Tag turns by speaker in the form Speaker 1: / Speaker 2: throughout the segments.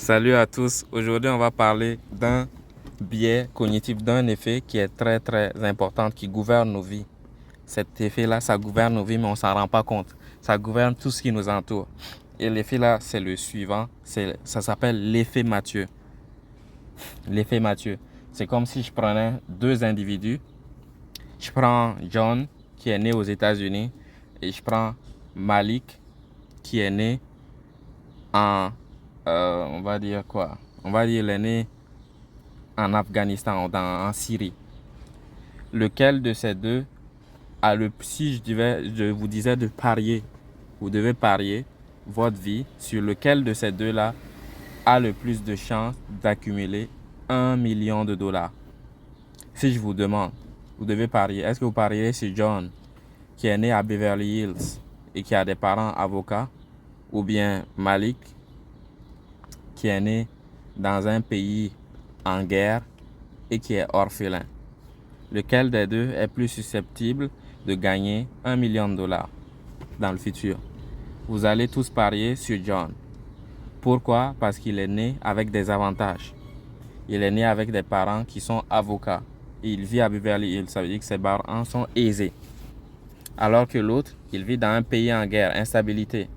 Speaker 1: Salut à tous. Aujourd'hui, on va parler d'un biais cognitif, d'un effet qui est très très important, qui gouverne nos vies. Cet effet-là, ça gouverne nos vies, mais on ne s'en rend pas compte. Ça gouverne tout ce qui nous entoure. Et l'effet-là, c'est le suivant. Ça s'appelle l'effet Mathieu. L'effet Mathieu. C'est comme si je prenais deux individus. Je prends John, qui est né aux États-Unis, et je prends Malik, qui est né on va dire quoi? On va dire il est né en Afghanistan, en Syrie. Lequel de ces deux a si je vous disais de parier, vous devez parier votre vie sur lequel de ces deux-là a le plus de chances d'accumuler 1 million de dollars. Si je vous demande, vous devez parier. Est-ce que vous pariez sur John, qui est né à Beverly Hills et qui a des parents avocats, ou bien Malik, qui est né dans un pays en guerre et qui est orphelin? Lequel des deux est plus susceptible de gagner 1 million de dollars dans le futur? Vous allez tous parier sur John. Pourquoi? Parce qu'il est né avec des avantages. Il est né avec des parents qui sont avocats. Et il vit à Beverly Hills. Ça veut dire que ses parents sont aisés. Alors que l'autre, il vit dans un pays en guerre, instabilité.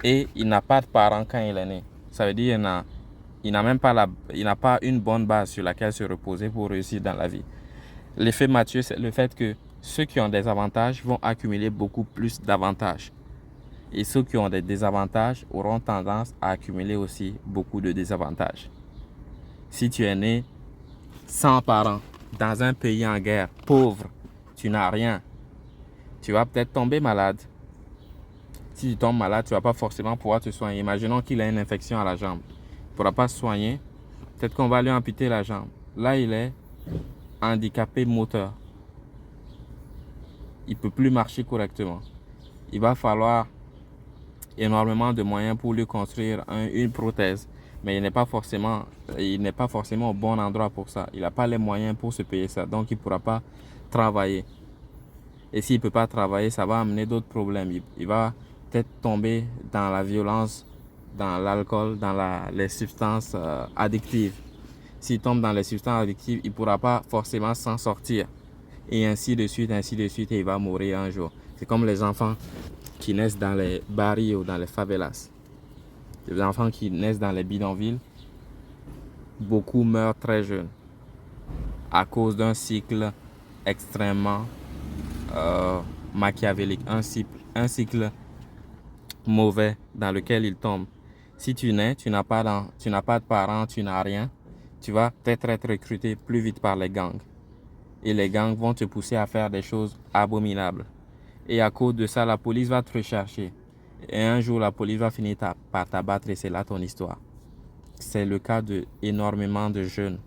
Speaker 1: Et il n'a pas de parents quand il est né. Ça veut dire qu'il n'a pas une bonne base sur laquelle se reposer pour réussir dans la vie. L'effet Mathieu, c'est le fait que ceux qui ont des avantages vont accumuler beaucoup plus d'avantages. Et ceux qui ont des désavantages auront tendance à accumuler aussi beaucoup de désavantages. Si tu es né sans parents, dans un pays en guerre, pauvre, tu n'as rien, tu vas peut-être tomber malade. Si tu tombes malade, tu ne vas pas forcément pouvoir te soigner. Imaginons qu'il a une infection à la jambe. Il ne pourra pas se soigner. Peut-être qu'on va lui amputer la jambe. Là, il est handicapé moteur. Il ne peut plus marcher correctement. Il va falloir énormément de moyens pour lui construire une prothèse. Mais il n'est pas forcément au bon endroit pour ça. Il n'a pas les moyens pour se payer ça. Donc, il ne pourra pas travailler. Et s'il ne peut pas travailler, ça va amener d'autres problèmes. Il va peut-être tomber dans la violence, dans l'alcool, dans les substances addictives. S'il tombe dans les substances addictives, il ne pourra pas forcément s'en sortir. Et ainsi de suite, et il va mourir un jour. C'est comme les enfants qui naissent dans les barrios ou dans les favelas. Les enfants qui naissent dans les bidonvilles, beaucoup meurent très jeunes à cause d'un cycle extrêmement machiavélique, un cycle mauvais dans lequel ils tombent. Si tu nais, tu n'as pas de parents, tu n'as rien, tu vas peut-être être recruté plus vite par les gangs. Et les gangs vont te pousser à faire des choses abominables. Et à cause de ça, la police va te rechercher. Et un jour, la police va finir par t'abattre et c'est là ton histoire. C'est le cas de énormément de jeunes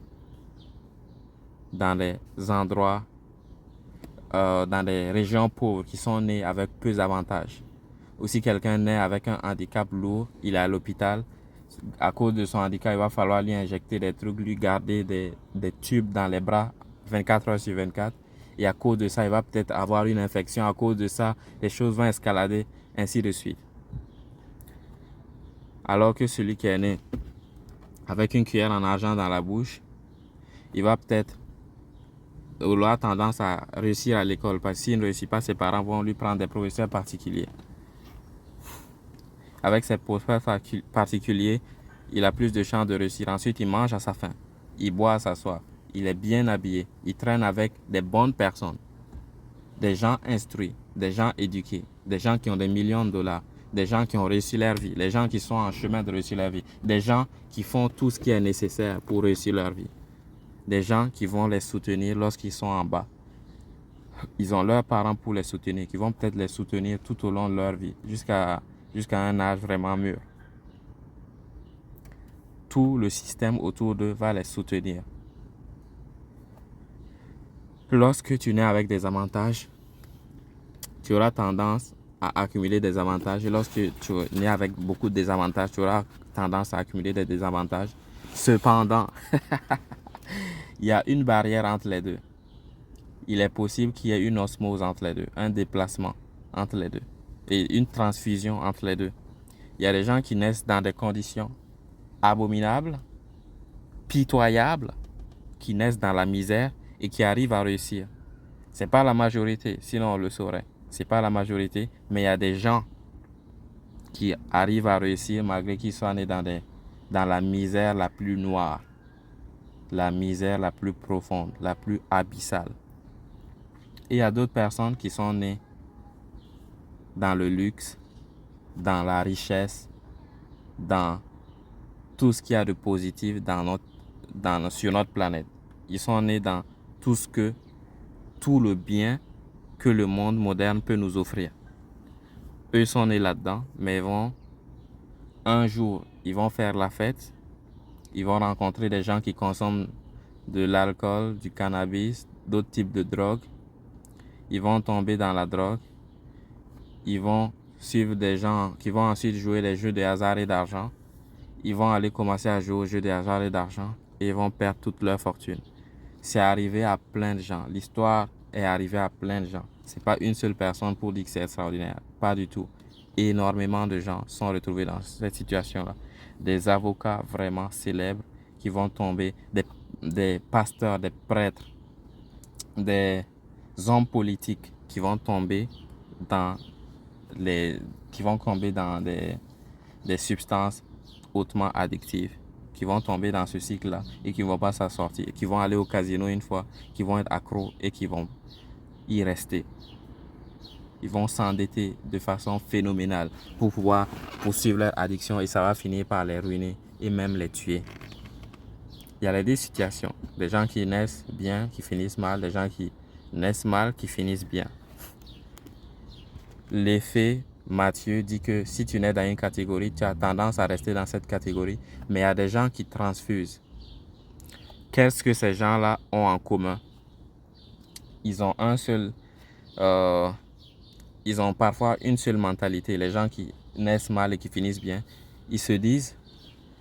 Speaker 1: dans les endroits, dans des régions pauvres qui sont nés avec peu d'avantages. Ou si quelqu'un naît avec un handicap lourd, il est à l'hôpital. À cause de son handicap, il va falloir lui injecter des trucs, lui garder des tubes dans les bras 24 heures sur 24. Et à cause de ça, il va peut-être avoir une infection. À cause de ça, les choses vont escalader, ainsi de suite. Alors que celui qui est né avec une cuillère en argent dans la bouche, il va peut-être avoir tendance à réussir à l'école. Parce que s'il ne réussit pas, ses parents vont lui prendre des professeurs particuliers. Avec ses professeurs particuliers, il a plus de chances de réussir. Ensuite, il mange à sa faim. Il boit à sa soif. Il est bien habillé. Il traîne avec des bonnes personnes. Des gens instruits, des gens éduqués, des gens qui ont des millions de dollars, des gens qui ont réussi leur vie, les gens qui sont en chemin de réussir leur vie, des gens qui font tout ce qui est nécessaire pour réussir leur vie, des gens qui vont les soutenir lorsqu'ils sont en bas. Ils ont leurs parents pour les soutenir, qui vont peut-être les soutenir tout au long de leur vie, jusqu'à un âge vraiment mûr. Tout le système autour d'eux va les soutenir. Lorsque tu nais avec des avantages, tu auras tendance à accumuler des avantages. Et lorsque tu nais avec beaucoup de désavantages, tu auras tendance à accumuler des désavantages. Cependant, il y a une barrière entre les deux. Il est possible qu'il y ait une osmose entre les deux, un déplacement entre les deux et une transfusion entre les deux. Il y a des gens qui naissent dans des conditions abominables, pitoyables, qui naissent dans la misère et qui arrivent à réussir. C'est pas la majorité, sinon on le saurait. C'est pas la majorité, mais il y a des gens qui arrivent à réussir malgré qu'ils soient nés dans la misère la plus noire, la misère la plus profonde, la plus abyssale. Et il y a d'autres personnes qui sont nées dans le luxe, dans la richesse, dans tout ce qu'il y a de positif sur notre planète. Ils sont nés dans tout le bien que le monde moderne peut nous offrir. Eux sont nés là-dedans, mais un jour, ils vont faire la fête, ils vont rencontrer des gens qui consomment de l'alcool, du cannabis, d'autres types de drogues. Ils vont tomber dans la drogue. Ils vont suivre des gens qui vont ensuite jouer les jeux de hasard et d'argent. Ils vont aller commencer à jouer aux jeux de hasard et d'argent et ils vont perdre toute leur fortune. C'est arrivé à plein de gens. L'histoire est arrivée à plein de gens. C'est pas une seule personne pour dire que c'est extraordinaire. Pas du tout. Énormément de gens sont retrouvés dans cette situation-là. Des avocats vraiment célèbres qui vont tomber, des pasteurs, des prêtres, des hommes politiques qui vont tomber dans des substances hautement addictives, qui vont tomber dans ce cycle-là et qui ne vont pas s'en sortir, qui vont aller au casino une fois, qui vont être accros et qui vont y rester. Ils vont s'endetter de façon phénoménale pour pouvoir poursuivre leur addiction et ça va finir par les ruiner et même les tuer. Il y a les deux situations. Des gens qui naissent bien, qui finissent mal, des gens qui naissent mal, qui finissent bien. L'effet Matthieu dit que si tu nais dans une catégorie, tu as tendance à rester dans cette catégorie, mais il y a des gens qui transfusent. Qu'est-ce que ces gens-là ont en commun? Ils ont ils ont parfois une seule mentalité. Les gens qui naissent mal et qui finissent bien, ils se disent,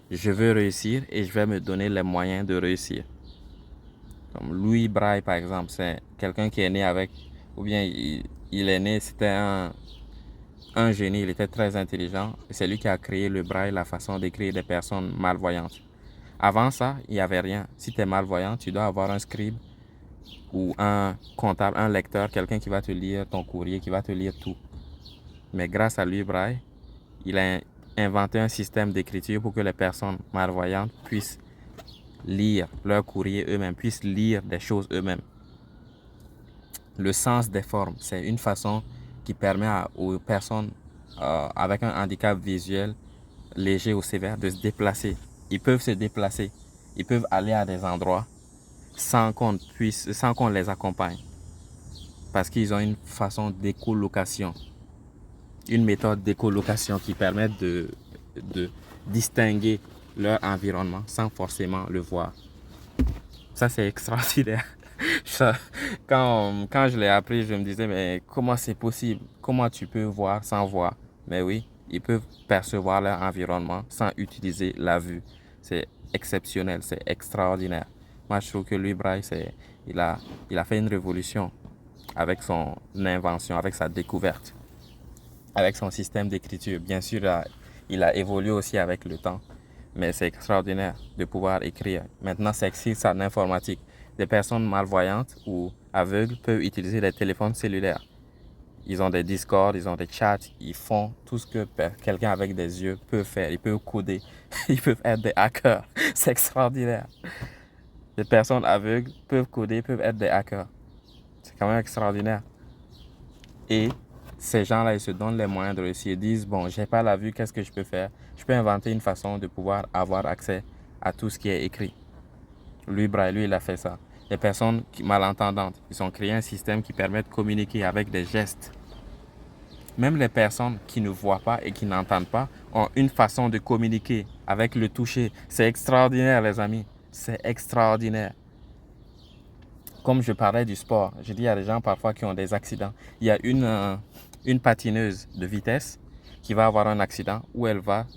Speaker 1: je veux réussir et je vais me donner les moyens de réussir. Comme Louis Braille, par exemple, c'est quelqu'un qui est né avec, ou bien il est né, c'était un génie, il était très intelligent. C'est lui qui a créé le braille, la façon d'écrire des personnes malvoyantes. Avant ça, il n'y avait rien. Si tu es malvoyant, tu dois avoir un scribe ou un comptable, un lecteur, quelqu'un qui va te lire ton courrier, qui va te lire tout. Mais grâce à lui, braille, il a inventé un système d'écriture pour que les personnes malvoyantes puissent lire leur courrier eux-mêmes, puissent lire des choses eux-mêmes. Le sens des formes, c'est une façon qui permet aux personnes avec un handicap visuel léger ou sévère de se déplacer. Ils peuvent se déplacer, ils peuvent aller à des endroits sans qu'on les accompagne. Parce qu'ils ont une façon d'écolocation, une méthode d'écolocation qui permet de distinguer leur environnement sans forcément le voir. Ça, c'est extraordinaire. Quand je l'ai appris, je me disais, mais comment c'est possible? Comment tu peux voir sans voir? Mais oui, ils peuvent percevoir leur environnement sans utiliser la vue. C'est exceptionnel, c'est extraordinaire. Moi, je trouve que lui, Braille, il a fait une révolution avec son invention, avec sa découverte, avec son système d'écriture. Bien sûr, il a évolué aussi avec le temps, mais c'est extraordinaire de pouvoir écrire. Maintenant, c'est ça en informatique. Des personnes malvoyantes ou aveugles peuvent utiliser des téléphones cellulaires. Ils ont des Discord, ils ont des chats, ils font tout ce que quelqu'un avec des yeux peut faire. Ils peuvent coder, ils peuvent être des hackers. C'est extraordinaire. Des personnes aveugles peuvent coder, peuvent être des hackers. C'est quand même extraordinaire. Et ces gens-là, ils se donnent les moyens de réussir. Ils disent, bon, j'ai pas la vue, qu'est-ce que je peux faire? Je peux inventer une façon de pouvoir avoir accès à tout ce qui est écrit. Lui, Braille, lui, il a fait ça. Les personnes malentendantes, ils ont créé un système qui permet de communiquer avec des gestes. Même les personnes qui ne voient pas et qui n'entendent pas ont une façon de communiquer avec le toucher. C'est extraordinaire, les amis. C'est extraordinaire. Comme je parlais du sport, je dis, il y a des gens parfois qui ont des accidents. Il y a une patineuse de vitesse qui va avoir un accident où elle va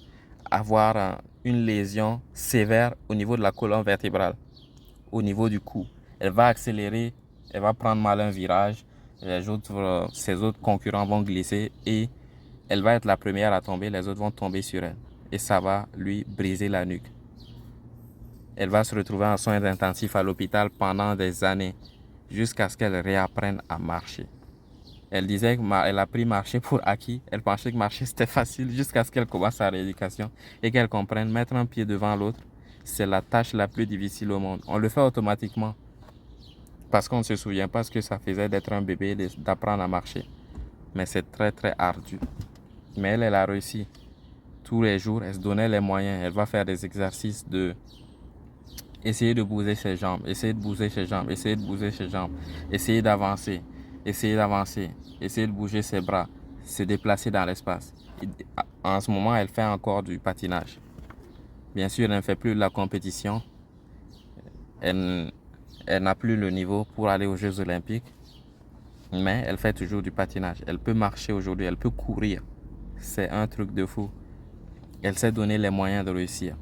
Speaker 1: avoir une lésion sévère au niveau de la colonne vertébrale, au niveau du cou. Elle va accélérer, elle va prendre mal un virage, ses autres concurrents vont glisser et elle va être la première à tomber, les autres vont tomber sur elle. et ça va lui briser la nuque. Elle va se retrouver en soins intensifs à l'hôpital pendant des années jusqu'à ce qu'elle réapprenne à marcher. Elle disait qu'elle a pris marcher pour acquis. Elle pensait que marcher c'était facile jusqu'à ce qu'elle commence sa rééducation et qu'elle comprenne mettre un pied devant l'autre, c'est la tâche la plus difficile au monde. On le fait automatiquement parce qu'on ne se souvient pas ce que ça faisait d'être un bébé, d'apprendre à marcher. Mais c'est très très ardu. Mais elle a réussi. Tous les jours, elle se donnait les moyens. Elle va faire des exercices de essayer de bouger ses jambes, essayer de bouger ses jambes, essayer de bouger ses jambes, essayer d'avancer, essayer d'avancer, essayer de bouger ses bras, se déplacer dans l'espace. En ce moment, elle fait encore du patinage. Bien sûr, elle ne fait plus de la compétition. Elle n'a plus le niveau pour aller aux Jeux Olympiques, mais elle fait toujours du patinage. Elle peut marcher aujourd'hui, elle peut courir. C'est un truc de fou. Elle s'est donné les moyens de réussir.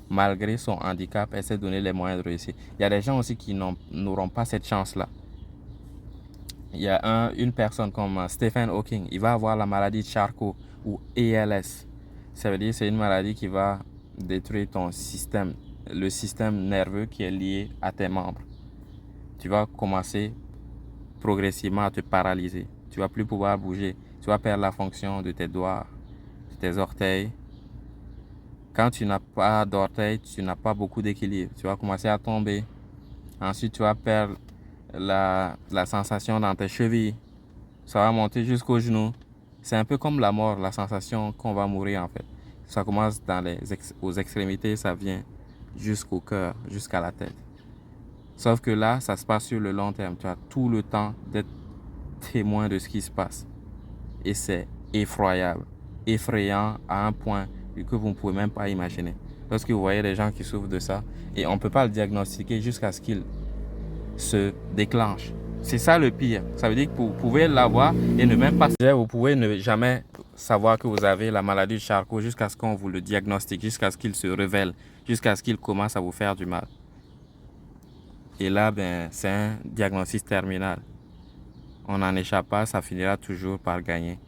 Speaker 1: Malgré son handicap, elle s'est donné les moyens de réussir. Il y a des gens aussi qui n'auront pas cette chance-là. Il y a une personne comme Stephen Hawking, il va avoir la maladie de Charcot ou ALS. Ça veut dire que c'est une maladie qui va détruire ton système, le système nerveux qui est lié à tes membres. Tu vas commencer progressivement à te paralyser. Tu vas plus pouvoir bouger. Tu vas perdre la fonction de tes doigts, de tes orteils. Quand tu n'as pas d'orteils, tu n'as pas beaucoup d'équilibre. Tu vas commencer à tomber. Ensuite, tu vas perdre la sensation dans tes chevilles. Ça va monter jusqu'aux genoux. C'est un peu comme la mort, la sensation qu'on va mourir en fait. Ça commence aux extrémités, ça vient jusqu'au cœur, jusqu'à la tête. Sauf que là, ça se passe sur le long terme. Tu as tout le temps d'être témoin de ce qui se passe. Et c'est effroyable, effrayant à un point que vous ne pouvez même pas imaginer. Lorsque vous voyez des gens qui souffrent de ça, et on ne peut pas le diagnostiquer jusqu'à ce qu'il se déclenche. C'est ça le pire. Ça veut dire que vous pouvez l'avoir et ne même pas... Vous pouvez ne jamais savoir que vous avez la maladie de Charcot jusqu'à ce qu'on vous le diagnostique, jusqu'à ce qu'il se révèle, jusqu'à ce qu'il commence à vous faire du mal. Et là, c'est un diagnostic terminal. On n'en échappe pas, ça finira toujours par gagner.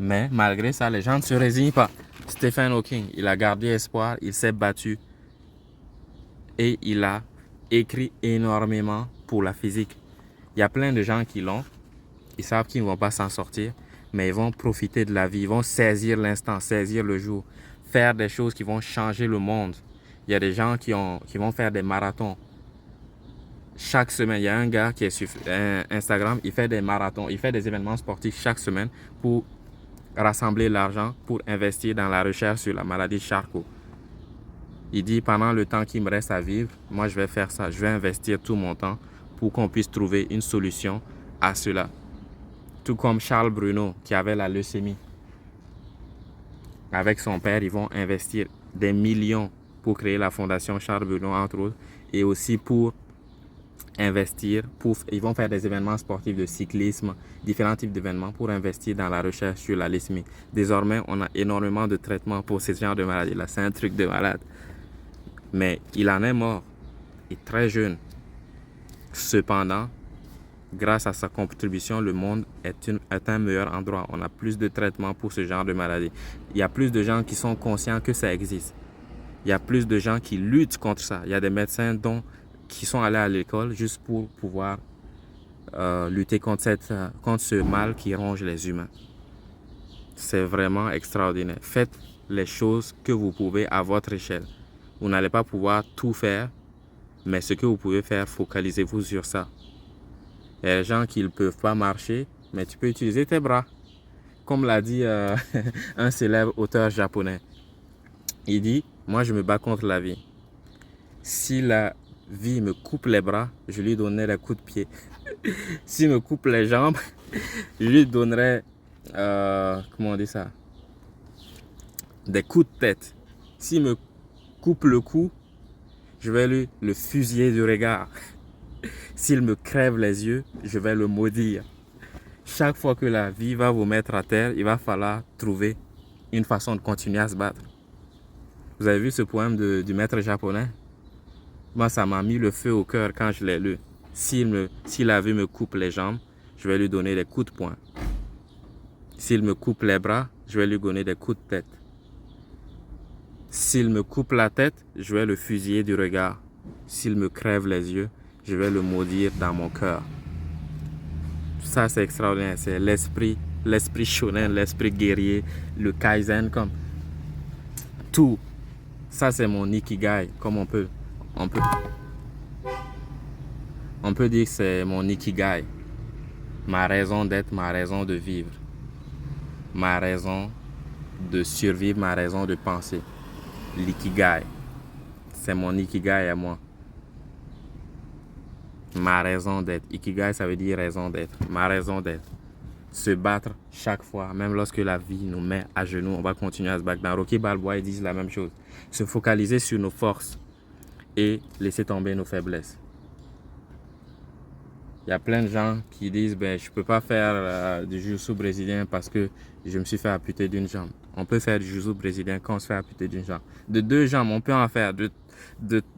Speaker 1: Mais malgré ça, les gens ne se résignent pas. Stephen Hawking, il a gardé espoir, il s'est battu et il a écrit énormément pour la physique. Il y a plein de gens qui l'ont, ils savent qu'ils ne vont pas s'en sortir, mais ils vont profiter de la vie, ils vont saisir l'instant, saisir le jour, faire des choses qui vont changer le monde. Il y a des gens qui vont faire des marathons. Chaque semaine, il y a un gars qui est sur Instagram, il fait des marathons, il fait des événements sportifs chaque semaine pour rassembler l'argent pour investir dans la recherche sur la maladie de Charcot. Il dit, pendant le temps qu'il me reste à vivre, moi je vais faire ça, je vais investir tout mon temps pour qu'on puisse trouver une solution à cela. Tout comme Charles Bruno qui avait la leucémie. Avec son père, ils vont investir des millions pour créer la fondation Charles Bruno, entre autres, et aussi pour investir, ils vont faire des événements sportifs de cyclisme, différents types d'événements pour investir dans la recherche sur la leucémie. Désormais, on a énormément de traitements pour ce genre de maladie-là. C'est un truc de malade. Mais il en est mort, et très jeune. Cependant, grâce à sa contribution, le monde est un meilleur endroit. On a plus de traitements pour ce genre de maladie. Il y a plus de gens qui sont conscients que ça existe. Il y a plus de gens qui luttent contre ça. Il y a des médecins qui sont allés à l'école juste pour pouvoir lutter contre ce mal qui ronge les humains. C'est vraiment extraordinaire. Faites les choses que vous pouvez à votre échelle. Vous n'allez pas pouvoir tout faire, mais ce que vous pouvez faire, focalisez-vous sur ça. Il y a des gens qui ne peuvent pas marcher, mais tu peux utiliser tes bras. Comme l'a dit un célèbre auteur japonais. Il dit, moi je me bats contre la vie. Si la vie me coupe les bras, je lui donnerai des coups de pied. S'il me coupe les jambes, je lui donnerai, comment on dit ça, des coups de tête. S'il me coupe le cou, je vais lui le fusiller du regard. S'il me crève les yeux, je vais le maudire. Chaque fois que la vie va vous mettre à terre, il va falloir trouver une façon de continuer à se battre. Vous avez vu ce poème du maître japonais? Moi, ça m'a mis le feu au cœur quand je l'ai lu. Si la vie me coupe les jambes, je vais lui donner des coups de poing. S'il me coupe les bras, je vais lui donner des coups de tête. S'il me coupe la tête, je vais le fusiller du regard. S'il me crève les yeux, je vais le maudire dans mon cœur. Ça, c'est extraordinaire. C'est l'esprit shonen, l'esprit guerrier, le kaizen, comme tout. Ça, c'est mon ikigai, comme on peut dire que c'est mon ikigai. Ma raison d'être, ma raison de vivre. Ma raison de survivre, ma raison de penser. L'ikigai. C'est mon ikigai à moi. Ma raison d'être. Ikigai, ça veut dire raison d'être. Ma raison d'être. Se battre chaque fois, même lorsque la vie nous met à genoux, on va continuer à se battre. Dans Rocky Balboa, ils disent la même chose. Se focaliser sur nos forces et laisser tomber nos faiblesses. Il y a plein de gens qui disent je ne peux pas faire du jiu-jitsu brésilien parce que je me suis fait amputer d'une jambe. On peut faire du jiu-jitsu brésilien quand on se fait amputer d'une jambe. De 2 jambes, on peut en faire. De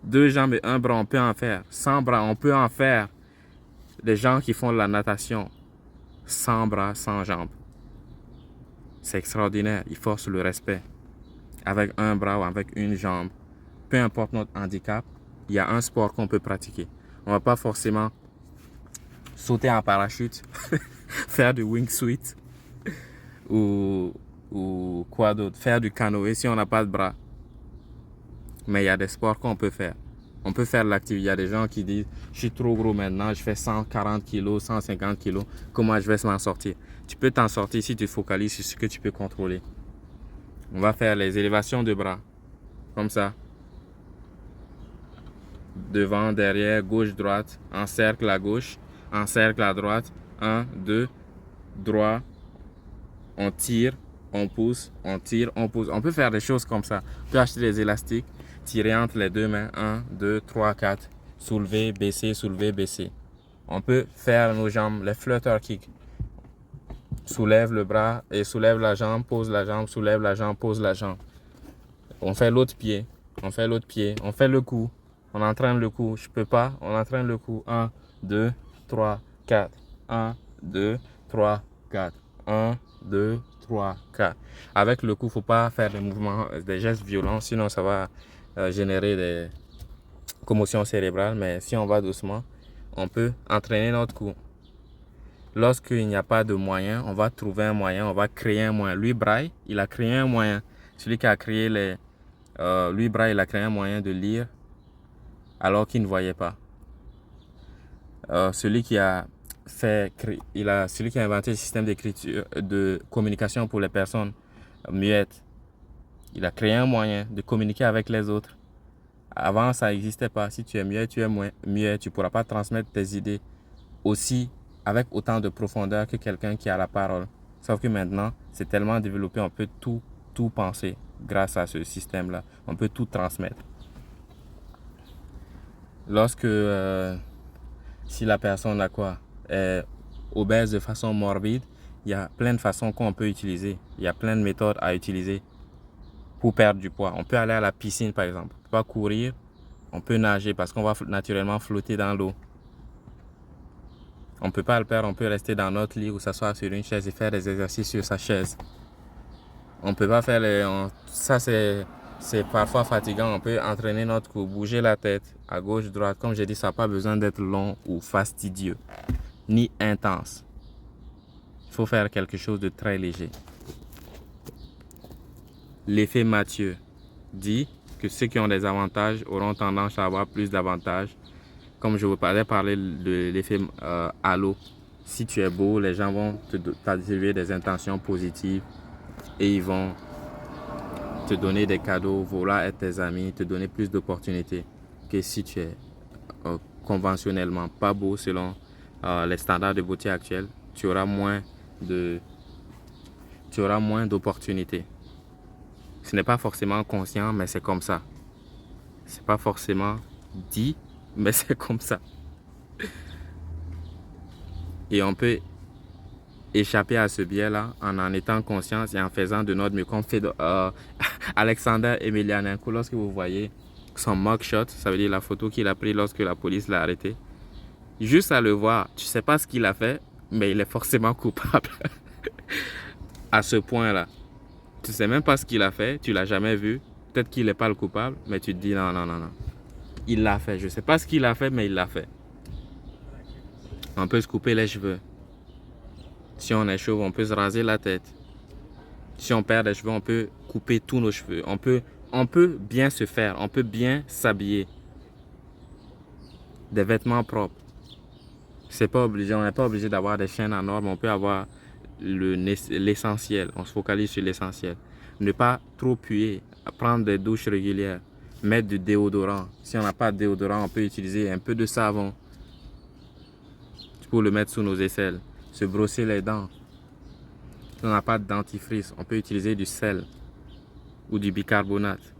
Speaker 1: 2 jambes et 1 bras, on peut en faire. 100 bras, on peut en faire. Les gens qui font de la natation, 100 bras, 100 jambes. C'est extraordinaire. Ils forcent le respect. Avec 1 bras ou avec 1 jambe, peu importe notre handicap, il y a un sport qu'on peut pratiquer. On ne va pas forcément sauter en parachute, faire du wingsuit ou quoi d'autre, faire du canoë si on n'a pas de bras. Mais il y a des sports qu'on peut faire. On peut faire l'activité. Il y a des gens qui disent je suis trop gros maintenant, je fais 140 kg, 150 kg, comment je vais m'en sortir? Tu peux t'en sortir si tu focalises sur ce que tu peux contrôler. On va faire les élévations de bras, comme ça. Devant, derrière, gauche, droite, en cercle à gauche, en cercle à droite, 1, 2, droit, on tire, on pousse, on tire, on pousse. On peut faire des choses comme ça. On peut acheter des élastiques, tirer entre les 2 mains, 1, 2, 3, 4, soulever, baisser. On peut faire nos jambes, les flutter kicks. Soulève le bras et soulève la jambe, pose la jambe, soulève la jambe, pose la jambe. On fait l'autre pied, on fait le coup, on entraîne le coup. Je peux pas, on entraîne le coup. 1, 2, 3, 4. 1, 2, 3, 4. 1, 2, 3, 4. Avec le coup, il ne faut pas faire des mouvements, des gestes violents, sinon ça va générer des commotions cérébrales. Mais si on va doucement, on peut entraîner notre coup. Lorsqu'il n'y a pas de moyen, on va trouver un moyen, on va créer un moyen. Lui, Braille, il a créé un moyen. Celui qui a créé lui, Braille, il a créé un moyen de lire alors qu'il ne voyait pas. Celui qui a inventé le système d'écriture, de communication pour les personnes muettes. Il a créé un moyen de communiquer avec les autres. Avant, ça n'existait pas. Si tu es muet, tu es muet. Tu ne pourras pas transmettre tes idées aussi avec autant de profondeur que quelqu'un qui a la parole. Sauf que maintenant, c'est tellement développé, on peut tout penser grâce à ce système-là. On peut tout transmettre. Lorsque, si la personne est obèse de façon morbide, il y a plein de façons qu'on peut utiliser. Il y a plein de méthodes à utiliser pour perdre du poids. On peut aller à la piscine, par exemple. On peut pas courir, on peut nager parce qu'on va naturellement flotter dans l'eau. On ne peut pas le faire, on peut rester dans notre lit ou s'asseoir sur une chaise et faire des exercices sur sa chaise. On ne peut pas faire ça c'est parfois fatigant. On peut entraîner notre cou, bouger la tête à gauche, droite. Comme j'ai dit, ça n'a pas besoin d'être long ou fastidieux, ni intense. Il faut faire quelque chose de très léger. L'effet Mathieu dit que ceux qui ont des avantages auront tendance à avoir plus d'avantages. Comme je vous parlais de l'effet halo. Si tu es beau, les gens vont t'attribuer des intentions positives et ils vont te donner des cadeaux, vouloir être tes amis, te donner plus d'opportunités que si tu es conventionnellement pas beau selon les standards de beauté actuels. Tu auras moins d'opportunités. Ce n'est pas forcément conscient, mais c'est comme ça. C'est pas forcément dit, mais c'est comme ça. Et on peut échapper à ce biais-là en étant conscient et en faisant de notre mieux. Comme fait Alexander Emelianenko, lorsque vous voyez son mugshot, ça veut dire la photo qu'il a prise lorsque la police l'a arrêté. Juste à le voir, tu ne sais pas ce qu'il a fait, mais il est forcément coupable. À ce point-là. Tu sais même pas ce qu'il a fait, tu l'as jamais vu. Peut-être qu'il n'est pas le coupable, mais tu te dis non, non, non, non. Il l'a fait. Je sais pas ce qu'il a fait, mais il l'a fait. On peut se couper les cheveux. Si on est chauve, on peut se raser la tête. Si on perd des cheveux, on peut couper tous nos cheveux. On peut bien se faire, on peut bien s'habiller. Des vêtements propres. C'est pas obligé, on n'est pas obligé d'avoir des chaînes en or, mais on peut avoir l'essentiel. On se focalise sur l'essentiel. Ne pas trop puer, prendre des douches régulières, mettre du déodorant. Si on n'a pas de déodorant, on peut utiliser un peu de savon pour le mettre sous nos aisselles. Se brosser les dents. Si on n'a pas de dentifrice, on peut utiliser du sel ou du bicarbonate.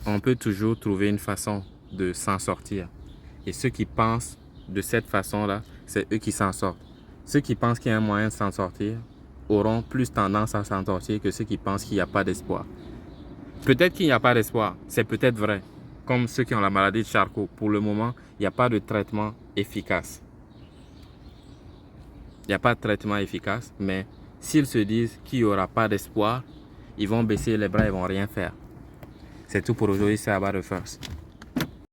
Speaker 1: On peut toujours trouver une façon de s'en sortir. Et ceux qui pensent de cette façon-là, c'est eux qui s'en sortent. Ceux qui pensent qu'il y a un moyen de s'en sortir auront plus tendance à s'en sortir que ceux qui pensent qu'il n'y a pas d'espoir. Peut-être qu'il n'y a pas d'espoir, c'est peut-être vrai. Comme ceux qui ont la maladie de Charcot. Pour le moment, il n'y a pas de traitement efficace. Il n'y a pas de traitement efficace, mais s'ils se disent qu'il n'y aura pas d'espoir, ils vont baisser les bras et ils ne vont rien faire. C'est tout pour aujourd'hui, c'est Abba the First.